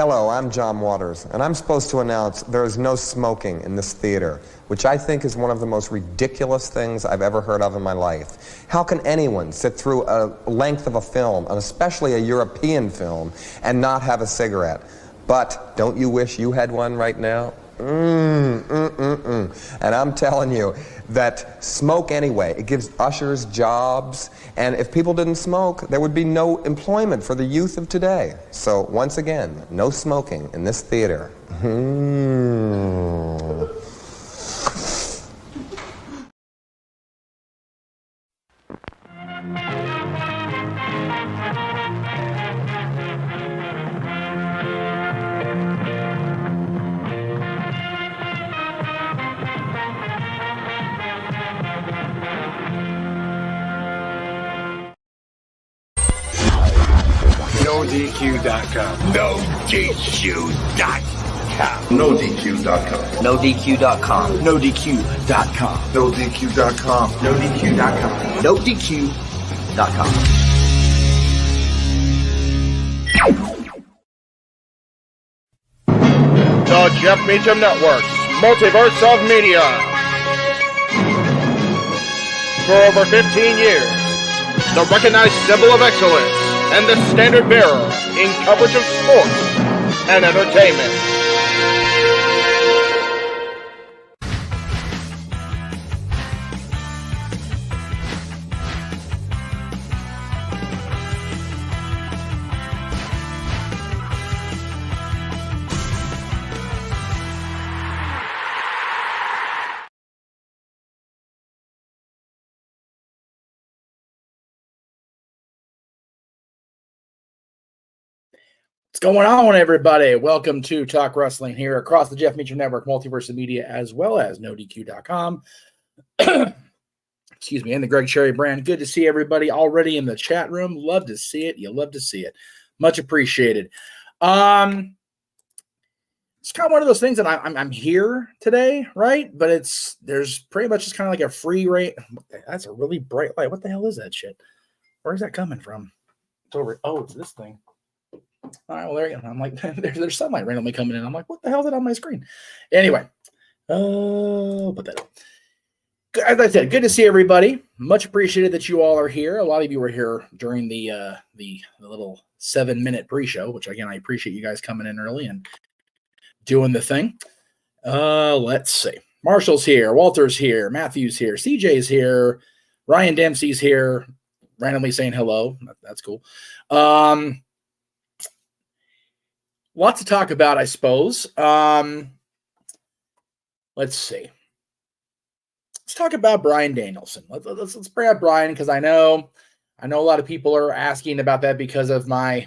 Hello, I'm John Waters, and I'm supposed to announce there is no smoking in this theater, which I think is one of the most ridiculous things I've ever heard of in my life. How can anyone sit through a length of a film, and especially a European film, and not have a cigarette? But don't you wish you had one right now? And I'm telling you that smoke anyway. It gives ushers jobs, and if people didn't smoke, there would be no employment for the youth of today. So once again, no smoking in this theater. NoDQ.com. NoDQ.com. NoDQ.com. NoDQ.com. NoDQ.com. NoDQ.com. NoDQ.com. NoDQ.com. The Jeff Meacham Network, Multiverse of Media. For over 15 years, the recognized symbol of excellence and the standard bearer in coverage of sports and entertainment. What's going on, everybody? Welcome to Talk Wrestling here across the Jeff Meacham Network, Multiverse of Media, as well as NoDQ.com. Excuse me, and the Greg Cherry brand. Good to see everybody already in the chat room. Love to see it. You love to see it. Much appreciated. It's kind of one of those things that I'm here today, right? But there's pretty much just kind of like a free rate. That's a really bright light. What the hell is that shit? Where's that coming from? It's over. Oh, it's this thing. All right, well, there you go. I'm like, there's sunlight randomly coming in. I'm like, what the hell is it on my screen? Anyway, put that up. As I said, good to see everybody. Much appreciated that you all are here. A lot of you were here during the little 7-minute pre-show, which again, I appreciate you guys coming in early and doing the thing. Let's see. Marshall's here. Walter's here. Matthew's here. CJ's here. Ryan Dempsey's here. Randomly saying hello. That's cool. Lots to talk about, I suppose. Let's let's see. Let's talk about Bryan Danielson. Let's bring up Bryan, because I know a lot of people are asking about that because of my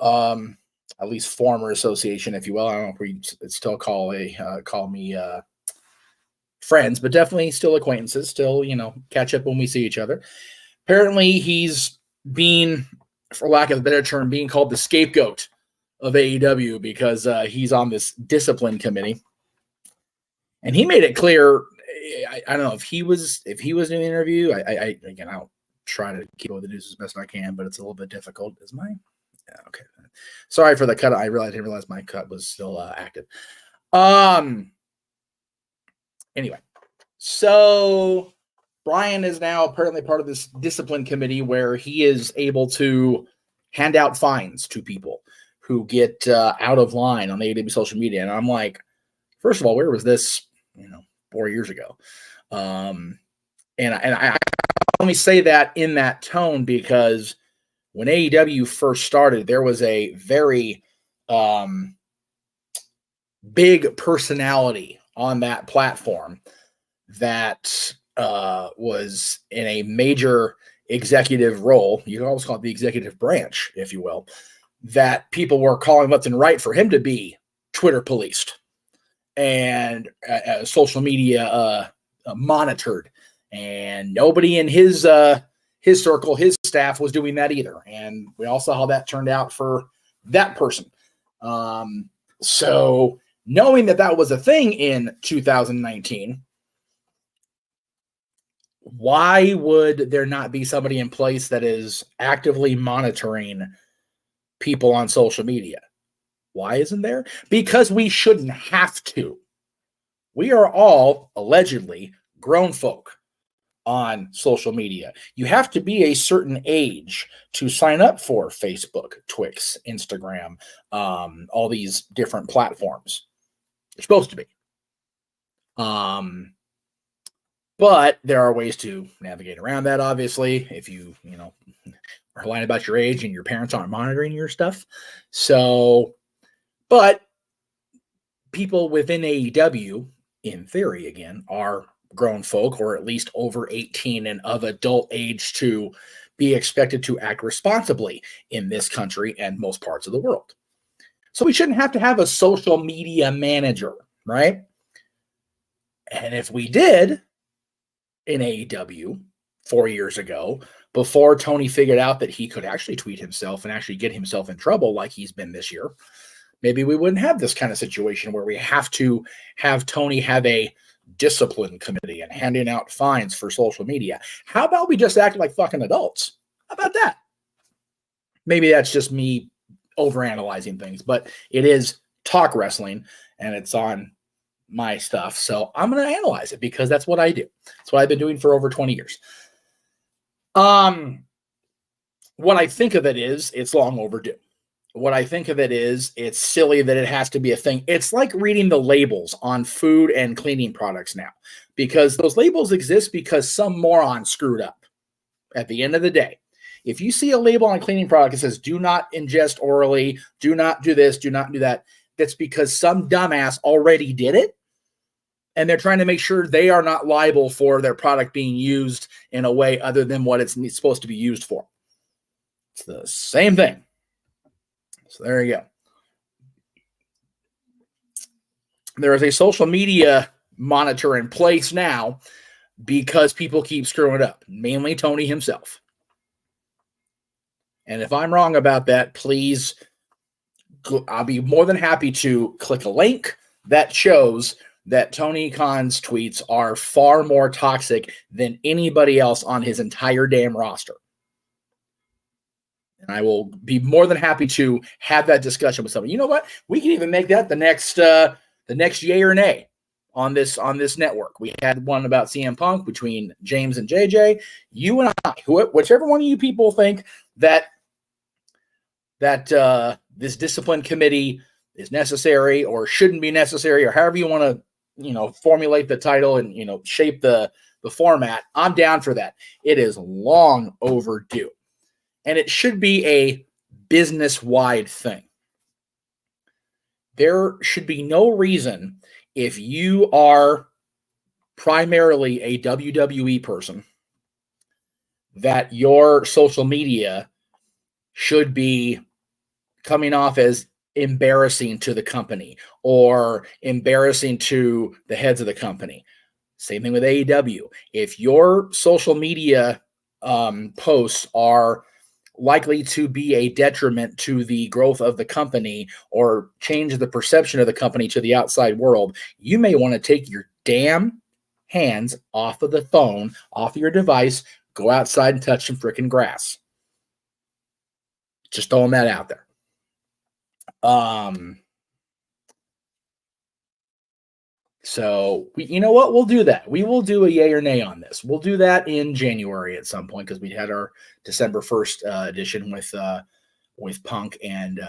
at least former association, if you will. I don't know if we still call me friends, but definitely still acquaintances, still, catch up when we see each other. Apparently he's being, for lack of a better term, being called the scapegoat of AEW because he's on this discipline committee. And he made it clear, I don't know if he was doing the interview. Again, I'll try to keep up with the news as best I can, but it's a little bit difficult. Is mine? Yeah, okay. Sorry for the cut. I didn't realize my cut was still active. Anyway, so Bryan is now apparently part of this discipline committee where he is able to hand out fines to people who get out of line on AEW social media. And I'm like, first of all, where was this, 4 years ago? And I only say that in that tone because when AEW first started, there was a very big personality on that platform that was in a major executive role. You can always call it the executive branch, if you will, that people were calling left and right for him to be Twitter policed and social media monitored. And nobody in his circle, his staff, was doing that either. And we all saw how that turned out for that person. So knowing that was a thing in 2019, why would there not be somebody in place that is actively monitoring people on social media? Why isn't there? Because we shouldn't have to. We are all allegedly grown folk on social media. You have to be a certain age to sign up for Facebook, Twix, Instagram, all these different platforms. You're supposed to be. But there are ways to navigate around that, obviously, if you are lying about your age and your parents aren't monitoring your stuff. So, but people within AEW, in theory, again, are grown folk, or at least over 18 and of adult age to be expected to act responsibly in this country and most parts of the world. So we shouldn't have to have a social media manager, right? And if we did in AEW 4 years ago, before Tony figured out that he could actually tweet himself and actually get himself in trouble like he's been this year, maybe we wouldn't have this kind of situation where we have to have Tony have a discipline committee and handing out fines for social media. How about we just act like fucking adults? How about that? Maybe that's just me overanalyzing things, but it is talk wrestling and it's on my stuff. So I'm going to analyze it because that's what I do. That's what I've been doing for over 20 years. What I think of it is it's long overdue. What I think of it is it's silly that it has to be a thing. It's like reading the labels on food and cleaning products now, because those labels exist because some moron screwed up. At the end of the day, if you see a label on a cleaning product that says do not ingest orally, do not do this, do not do that, that's because some dumbass already did it. And they're trying to make sure they are not liable for their product being used in a way other than what it's supposed to be used for. It's the same thing. So there you go. There is a social media monitor in place now because people keep screwing it up, mainly Tony himself. And if I'm wrong about that, please, I'll be more than happy to click a link that shows that Tony Khan's tweets are far more toxic than anybody else on his entire damn roster. And I will be more than happy to have that discussion with somebody. You know what? We can even make that the next yay or nay on this network. We had one about CM Punk between James and JJ. You and I, whichever one of you people think that this discipline committee is necessary or shouldn't be necessary, or however you want to formulate the title and shape the format, I'm down for that. It is long overdue. And it should be a business-wide thing. there should be no reason, if you are primarily a WWE person, that your social media should be coming off as embarrassing to the company or embarrassing to the heads of the company. Same thing with AEW. If your social media posts are likely to be a detriment to the growth of the company or change the perception of the company to the outside world, you may want to take your damn hands off of the phone, off of your device, go outside and touch some freaking grass. Just throwing that out there. So you know what? We'll do that. We will do a yay or nay on this. We'll do that in January at some point because we had our December 1st edition with Punk and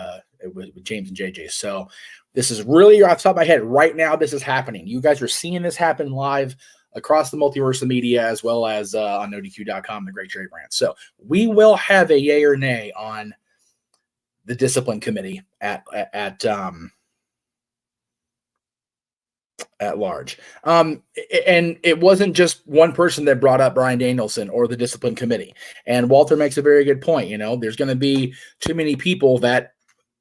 with James and JJ. So this is really off the top of my head right now. This is happening. You guys are seeing this happen live across the multiverse of media as well as on NoDQ.com, the Great Jerry Brand. So we will have a yay or nay on the discipline committee at large. And it wasn't just one person that brought up Bryan Danielson or the discipline committee. And Walter makes a very good point. You know, there's going to be too many people that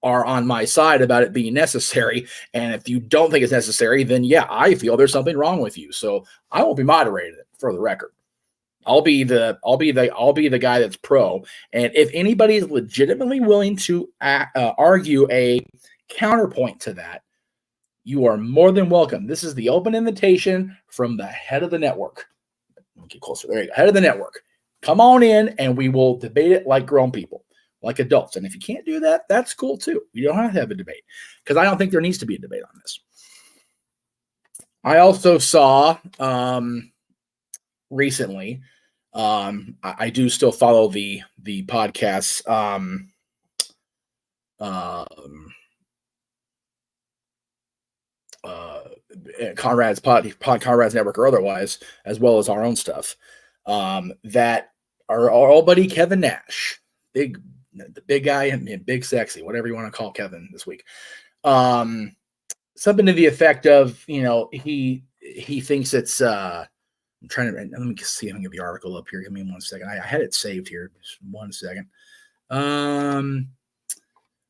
are on my side about it being necessary. And if you don't think it's necessary, then yeah, I feel there's something wrong with you. So I won't be moderating it, for the record. I'll be the guy that's pro. And if anybody is legitimately willing to argue a counterpoint to that, you are more than welcome. This is the open invitation from the head of the network. Get closer. There you go. Head of the network. Come on in and we will debate it like grown people, like adults. And if you can't do that, that's cool too. You don't have to have a debate because I don't think there needs to be a debate on this. I also saw recently, I do still follow the podcasts. Conrad's Conrad's network or otherwise, as well as our own stuff, that our old buddy Kevin Nash, the big guy and big sexy, whatever you want to call Kevin this week, something to the effect of, you know, he thinks it's I'm trying to let me see if I can get the article up here. Give me 1 second. I had it saved here. Just 1 second.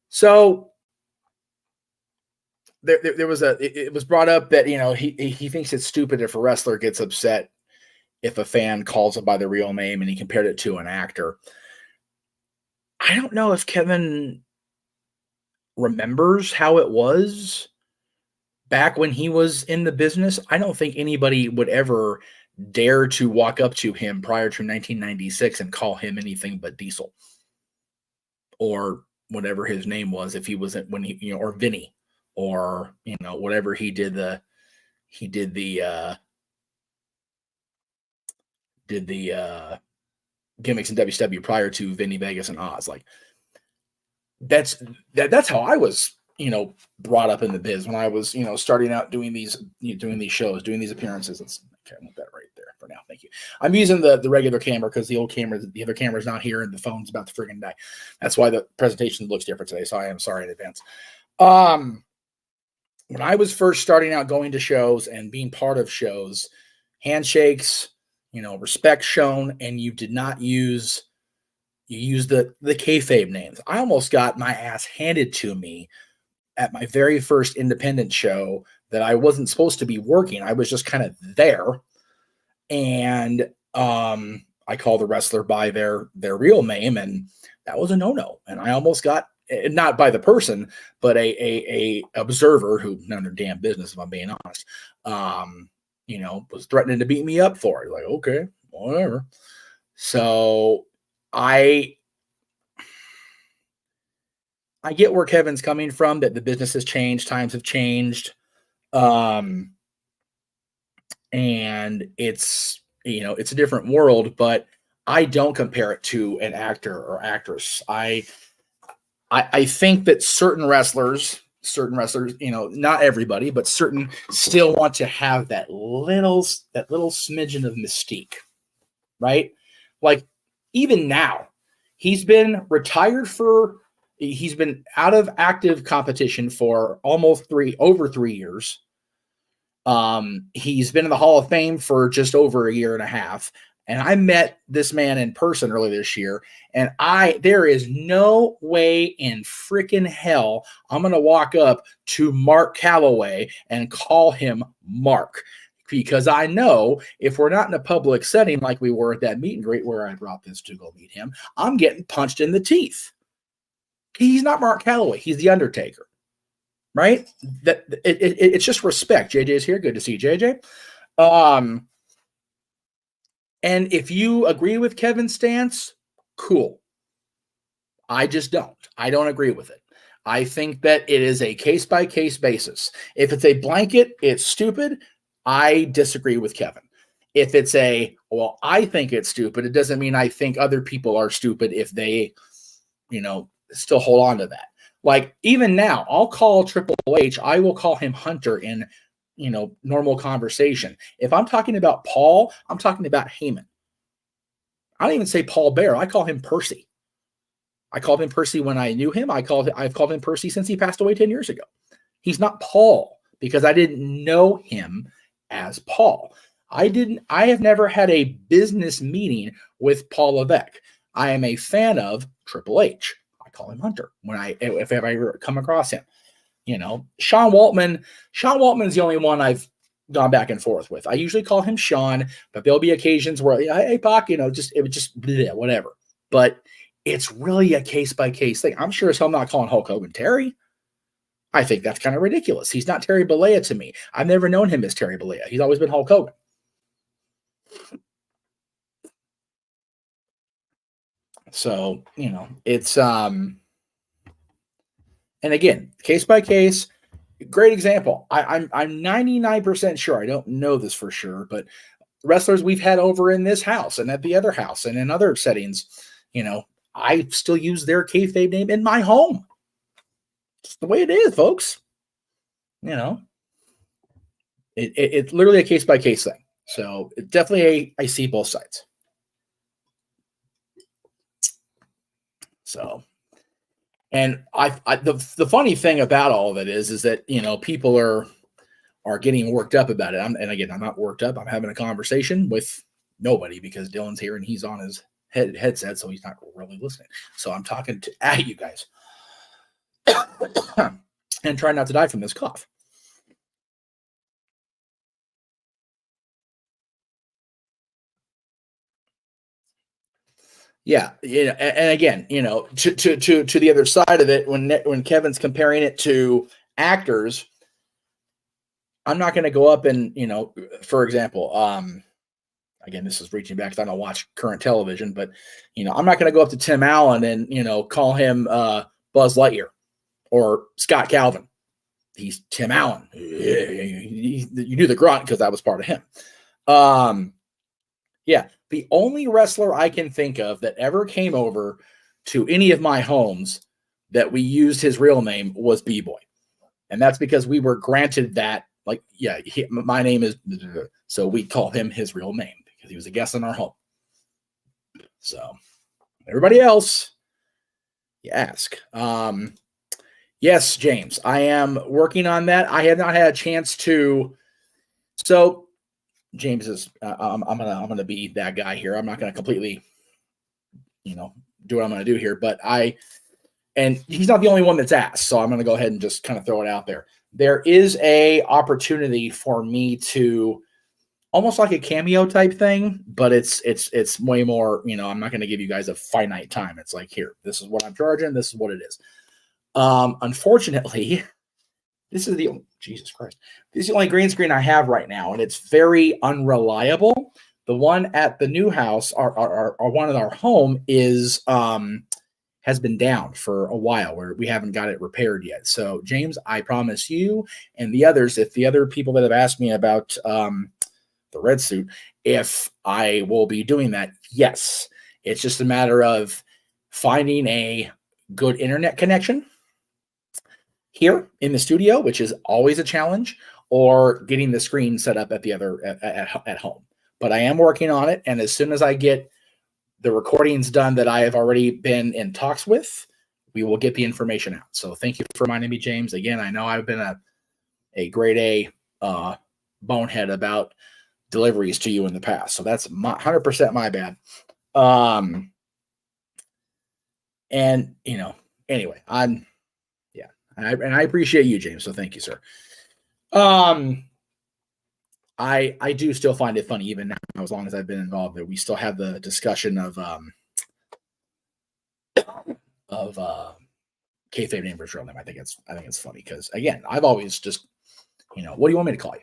So there was it was brought up that, you know, he thinks it's stupid if a wrestler gets upset if a fan calls him by the real name, and he compared it to an actor. I don't know if Kevin remembers how it was back when he was in the business. I don't think anybody would ever dare to walk up to him prior to 1996 and call him anything but Diesel or whatever his name was, if he wasn't, when he, you know, or Vinny, or, you know, whatever he did the gimmicks in WCW prior to Vinny Vegas and Oz. Like that's how I was, you know, brought up in the biz when I was, you know, starting out doing these shows, doing these appearances. Okay, I want that right there for now. Thank you. I'm using the regular camera because the other camera is not here and the phone's about to friggin' die. That's why the presentation looks different today. So I am sorry in advance. When I was first starting out going to shows and being part of shows, handshakes, you know, respect shown, and you did not use the kayfabe names. I almost got my ass handed to me at my very first independent show that I wasn't supposed to be working. I was just kind of there. And I called the wrestler by their real name, and that was a no-no. And I almost got, not by the person, but a observer who none of their damn business, if I'm being honest, you know, was threatening to beat me up for it. Like, okay, whatever. So I get where Kevin's coming from, that the business has changed, times have changed. And it's, you know, it's a different world, but I don't compare it to an actor or actress. I think that certain wrestlers, you know, not everybody, but certain still want to have that little smidgen of mystique, right? Like even now, he's been retired for, He's been out of active competition for over 3 years. He's been in the Hall of Fame for just over a year and a half. And I met this man in person earlier this year, and there is no way in freaking hell I'm going to walk up to Mark Calloway and call him Mark, because I know if we're not in a public setting like we were at that meet and greet where I brought this to go meet him, I'm getting punched in the teeth. He's not Mark Calloway. He's the Undertaker, right? It's just respect. JJ's here. Good to see JJ. And if you agree with Kevin's stance, cool. I just don't. I don't agree with it. I think that it is a case-by-case basis. If it's a blanket, it's stupid, I disagree with Kevin. If it's well, I think it's stupid, it doesn't mean I think other people are stupid if they, still hold on to that. Like, even now, I'll call Triple H, I will call him Hunter in normal conversation. If I'm talking about Paul, I'm talking about Heyman. I don't even say Paul Bear. I call him Percy. I called him Percy when I knew him. I've called him Percy since he passed away 10 years ago. He's not Paul because I didn't know him as Paul. I have never had a business meeting with Paul Levesque. I am a fan of Triple H. I call him Hunter if I ever come across him. Sean Waltman is the only one I've gone back and forth with. I usually call him Sean, but there'll be occasions where, hey, Pac, it would just bleh, whatever. But it's really a case-by-case thing. I'm sure as hell not calling Hulk Hogan Terry. I think that's kind of ridiculous. He's not Terry Bollea to me. I've never known him as Terry Bollea. He's always been Hulk Hogan. So, it's and again, case by case, great example. I'm 99% sure, I don't know this for sure, but wrestlers we've had over in this house and at the other house and in other settings, I still use their kayfabe name in my home. It's the way it is, folks. It's literally a case by case thing. So definitely I see both sides. So, and the funny thing about all of it is that, people are getting worked up about it. I'm not worked up. I'm having a conversation with nobody because Dylan's here and he's on his headset, so he's not really listening. So I'm talking at you guys and trying not to die from this cough. Yeah, and again, to the other side of it, when Kevin's comparing it to actors, I'm not going to go up and, for example, again, this is reaching back because I don't watch current television, but, I'm not going to go up to Tim Allen and, call him Buzz Lightyear or Scott Calvin. He's Tim Allen. You do the grunt because that was part of him. Yeah, the only wrestler I can think of that ever came over to any of my homes that we used his real name was B-Boy. And that's because we were granted that, my name is, so we call him his real name because he was a guest in our home. So everybody else, you ask. Yes, James, I am working on that. I have not had a chance to, so James is, I'm gonna be that guy here. I'm not gonna completely, do what I'm gonna do here, but and he's not the only one that's asked, so I'm gonna go ahead and just kind of throw it out there. There is a opportunity for me to almost like a cameo type thing, but it's way more. I'm not gonna give you guys a finite time. It's like, here, this is what I'm charging. This is what it is. Unfortunately, Jesus Christ. This is the only green screen I have right now, and it's very unreliable. The one at the new house, our one at our home is has been down for a while where we haven't got it repaired yet. So, James, I promise you and the others, if the other people that have asked me about the red suit, if I will be doing that, yes. It's just a matter of finding a good internet connection here in the studio, which is always a challenge, or getting the screen set up at the other at home. But I am working on it, and as soon as I get the recordings done that I have already been in talks with we will get the information out. So thank you for reminding me, James. Again, I know I've been a grade A bonehead about deliveries to you in the past. So that's 100% my bad. And anyway, I appreciate you, James. So thank you, sir. I do still find it funny, even now, as long as I've been involved, that we still have the discussion of kayfabe name versus real name. I think it's funny because, again, I've always just, what do you want me to call you?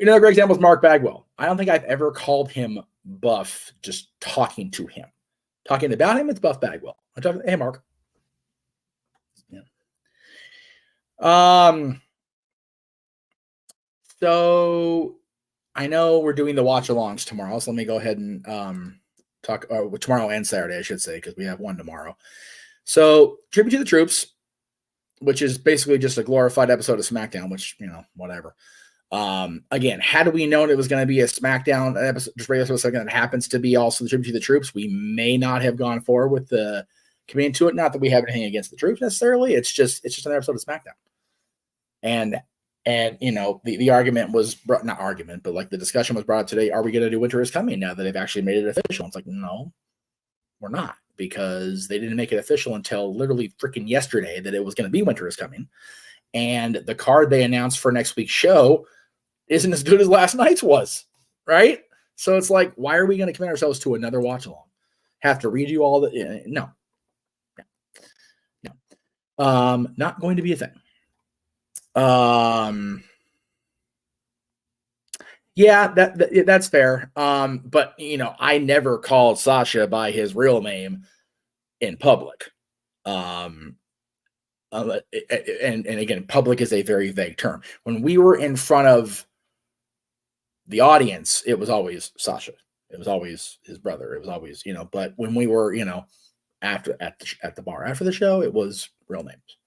A great example is Mark Bagwell. I don't think I've ever called him Buff just talking to him. Talking about him, it's Buff Bagwell. I'm talking, hey, Mark. Yeah. So I know we're doing the watch-alongs tomorrow, so let me go ahead and talk tomorrow and Saturday, I should say, because we have one tomorrow. So Tribute to the Troops, which is basically just a glorified episode of SmackDown, which, whatever. Again, had we known it was going to be a SmackDown episode, just regular episode that happens to be also the Tribute to the Troops, we may not have gone forward with the committing to it. Not that we have anything against the troops necessarily. It's just another episode of SmackDown. And the argument was not argument, but like the discussion was brought up today. Are we going to do Winter is Coming now that they've actually made it official? It's like, no, we're not, because they didn't make it official until literally freaking yesterday that it was going to be Winter is Coming. And the card they announced for next week's show isn't as good as last night's was, right? So it's like, why are we going to commit ourselves to another watch along? Have to read you all the no. Not going to be a thing. Yeah, that's fair. But I never called Sasha by his real name in public. And again, public is a very vague term. When we were in front of the audience, it was always Sasha. It was always his brother. It was always, but when we were, at the bar after the show, it was real names.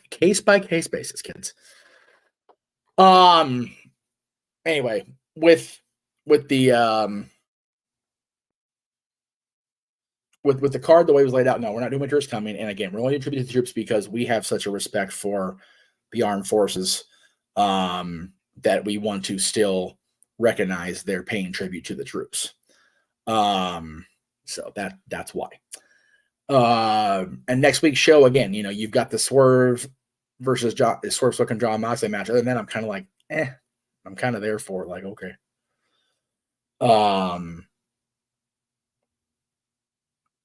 Case by case basis, kids. Anyway, with the with the card, the way it was laid out, no, we're not doing Winter is Coming. And again, we're only doing Tribute to the Troops because we have such a respect for the armed forces that we want to still recognize they're paying tribute to the troops. So that's why. And next week's show, again, you've got the Swerve versus Swerve Swick and John Moxley match. Other than that, I'm kind of like, I'm kind of there for it. Like, okay.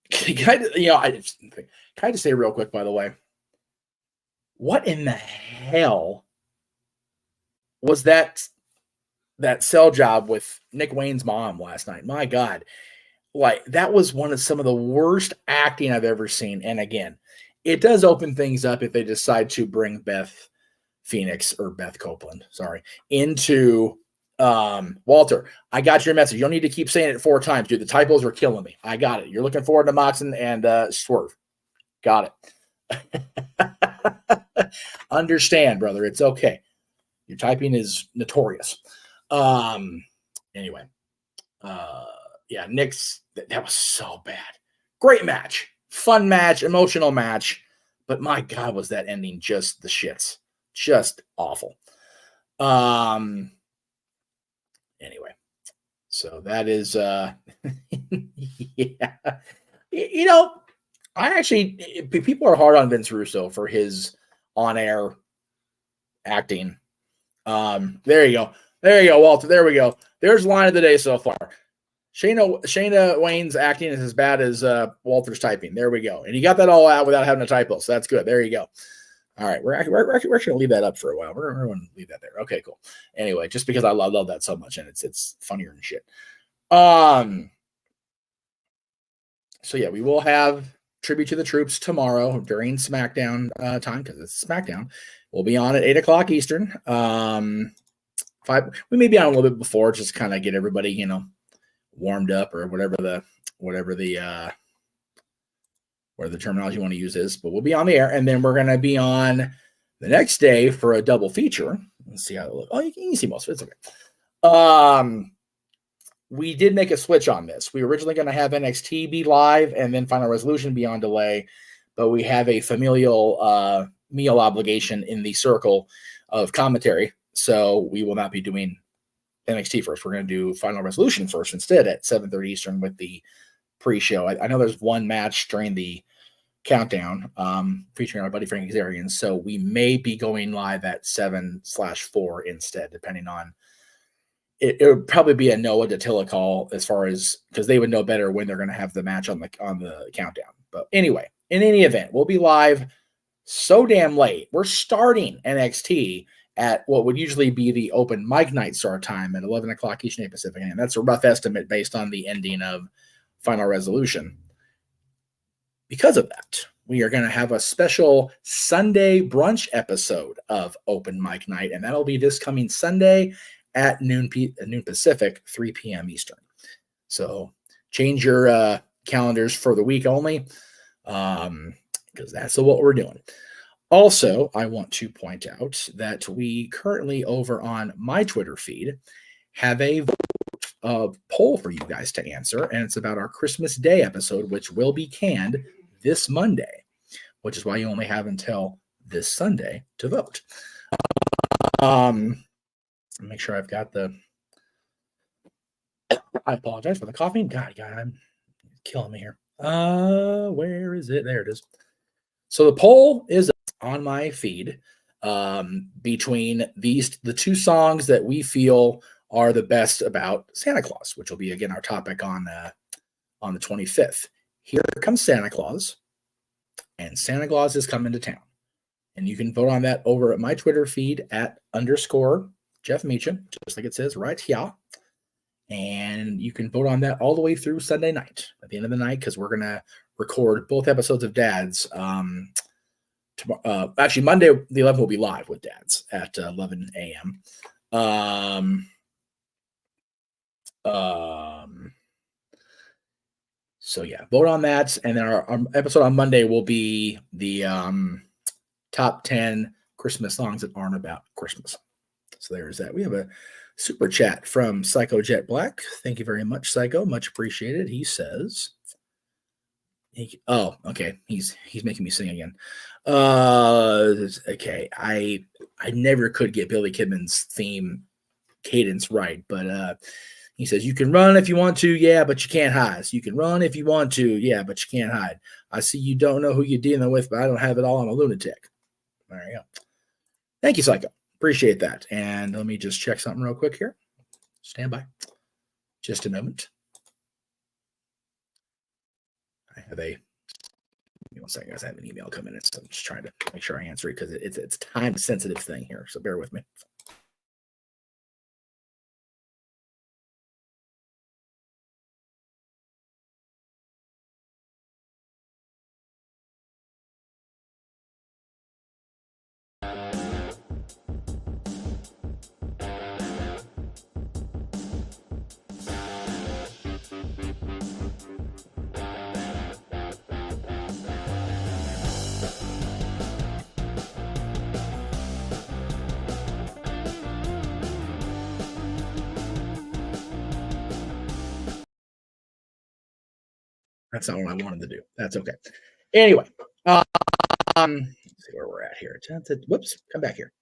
Can I just say real quick, by the way, what in the hell was that cell job with Nick Wayne's mom last night? My God. Like, that was some of the worst acting I've ever seen. And again, it does open things up if they decide to bring Beth Copeland, into Walter. I got your message. You don't need to keep saying it 4 times, dude. The typos are killing me. I got it. You're looking forward to Mox and Swerve. Got it. Understand, brother. It's okay. Your typing is notorious. Anyway. Yeah, Nick's, that was so bad. Great match. Fun match. Emotional match. But my God, was that ending just the shits. Just awful. Anyway. So that is, yeah. People are hard on Vince Russo for his on-air acting. There you go. There you go, Walter. There we go. There's line of the day so far. Shayna Wayne's acting is as bad as Walter's typing. There we go. And you got that all out without having a typo. So that's good. There you go. All right. We're actually going to leave that up for a while. We're going to leave that there. Okay, cool. Anyway, just because I love that so much, and it's funnier than shit. So yeah, we will have Tribute to the Troops tomorrow during SmackDown time, because it's SmackDown. We'll be on at 8:00 Eastern. 5. We may be on a little bit before, just kind of get everybody, warmed up, or whatever the terminology you want to use is, but we'll be on the air, and then we're going to be on the next day for a double feature. Let's see how it looks. Oh, you can see most of it. It's okay. we did make a switch on this. We were originally going to have NXT be live and then Final Resolution be on delay, but we have a familial meal obligation in the circle of commentary, so we will not be doing NXT first. We're going to do Final Resolution first instead at 7:30 Eastern with the pre-show. I know there's one match during the countdown featuring our buddy Frank Xarian, so we may be going live at 7/4 instead, depending on it. It would probably be a Noah Datilla call as far as, because they would know better when they're going to have the match on the countdown. But anyway, in any event, we'll be live so damn late. We're starting NXT at what would usually be the open mic night start time at 11 o'clock Eastern and Pacific. And that's a rough estimate based on the ending of Final Resolution. Because of that, we are going to have a special Sunday brunch episode of Open Mic Night, and that'll be this coming Sunday at noon Pacific, 3 p.m. Eastern. So change your calendars for the week only, because that's what we're doing. Also, I want to point out that we currently over on my Twitter feed have a poll for you guys to answer, and it's about our Christmas Day episode, which will be canned this Monday, which is why you only have until this Sunday to vote. Make sure I've got the. I apologize for the coughing. God, I'm killing me here. Where is it? There it is. So the poll is on my feed between the two songs that we feel are the best about Santa Claus, which will be again our topic on the 25th. Here Comes Santa Claus, and Santa Claus is coming to town. And you can vote on that over at my Twitter feed at _ Jeff Meacham, just like it says right here. And you can vote on that all the way through Sunday night at the end of the night, because we're going to record both episodes of Dads. Actually, Monday the 11th will be live with Dads at 11 a.m. So yeah, vote on that, and then our episode on Monday will be the top 10 Christmas songs that aren't about Christmas. So there's that. We have a super chat from Psycho Jet Black. Thank you very much, Psycho. Much appreciated. He says, okay. He's making me sing again. Okay. I never could get Billy Kidman's theme cadence right, but he says, you can run if you want to, yeah, but you can't hide. So you can run if you want to, yeah, but you can't hide. I see you don't know who you're dealing with, but I don't have it all. I'm a lunatic. There you go. Thank you, Psycho. Appreciate that. And let me just check something real quick here. Stand by. Just a moment. I have a, give me 1 second, guys. I have an email coming in, so I'm just trying to make sure I answer it because it's a time-sensitive thing here, so bear with me. That's not what I wanted to do. That's okay. Anyway, let's see where we're at here. Whoops, come back here.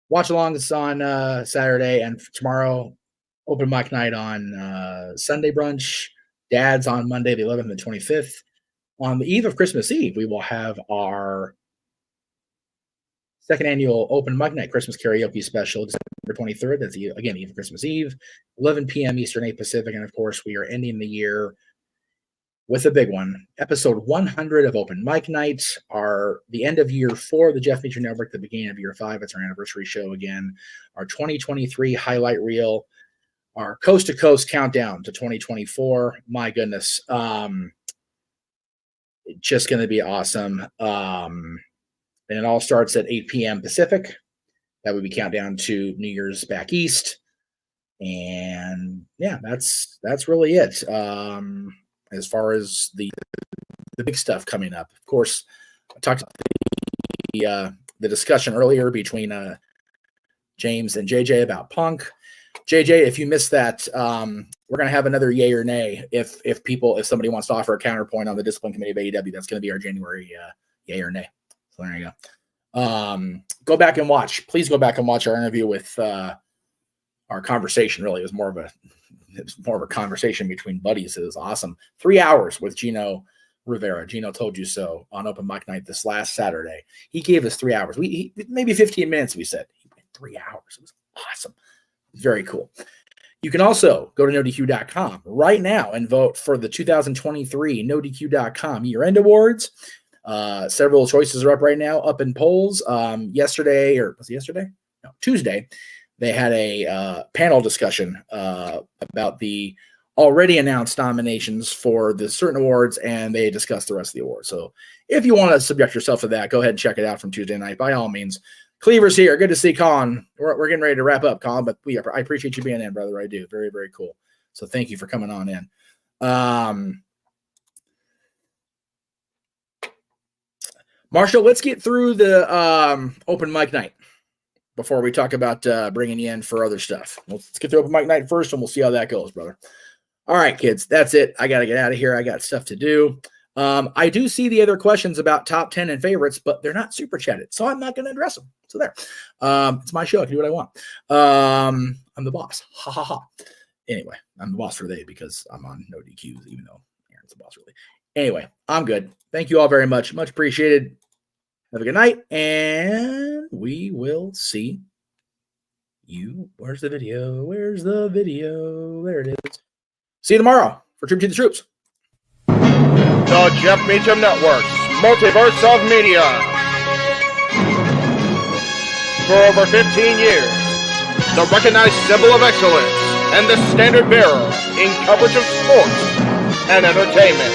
Watch alongs on Saturday, and tomorrow, open mic night on Sunday brunch. Dad's on Monday, the 11th and 25th. On the eve of Christmas Eve, we will have our second annual open mic night Christmas karaoke special, December 23rd. That's again eve of Christmas Eve, 11 p.m. Eastern, 8 Pacific, and of course we are ending the year with a big one. Episode 100 of Open Mic Night, the end of year 4 of the Jeff Meacham Network, the beginning of year 5. It's our anniversary show again. Our 2023 highlight reel, our coast to coast countdown to 2024. My goodness, just going to be awesome. And it all starts at 8 p.m. Pacific. That would be countdown to New Year's back east. And yeah, that's really it. As far as the big stuff coming up, of course, I talked about the discussion earlier between James and JJ about Punk. JJ, if you missed that, we're going to have another yay or nay. If somebody wants to offer a counterpoint on the discipline committee of AEW, that's going to be our January yay or nay. So there you go. Go back and watch. Please go back and watch our interview with our conversation. Really, it was more of a conversation between buddies. It was awesome. 3 hours with Gino Rivera. Gino Told You So on Open Mic Night this last Saturday. He gave us 3 hours. We maybe 15 minutes. We said he went 3 hours. It was awesome. Very cool. You can also go to NoDQ.com right now and vote for the 2023 NoDQ.com year-end awards. Several choices are up right now, up in polls. Tuesday, they had a panel discussion about the already announced nominations for the certain awards, and they discussed the rest of the awards. So if you want to subject yourself to that, go ahead and check it out from Tuesday night. By all means, Cleaver's here. Good to see Colin. We're getting ready to wrap up, Colin, but I appreciate you being in, brother. I do. Very, very cool. So thank you for coming on in. Marshall, let's get through the Open Mic Night before we talk about bringing you in for other stuff. Let's get through Open Mic Night first, and we'll see how that goes, brother. All right, kids, that's it. I got to get out of here. I got stuff to do. I do see the other questions about top 10 and favorites, but they're not super chatted, so I'm not going to address them. So there. It's my show. I can do what I want. I'm the boss. Ha, ha, ha. Anyway, I'm the boss for they because I'm on no DQs, even though Aaron's the boss really. Anyway, I'm good. Thank you all very much. Much appreciated. Have a good night, and we will see you. Where's the video? Where's the video? There it is. See you tomorrow for Tribute to the Troops. The Jeff Meacham Network, Multiverse of Media. For over 15 years, the recognized symbol of excellence and the standard bearer in coverage of sports and entertainment.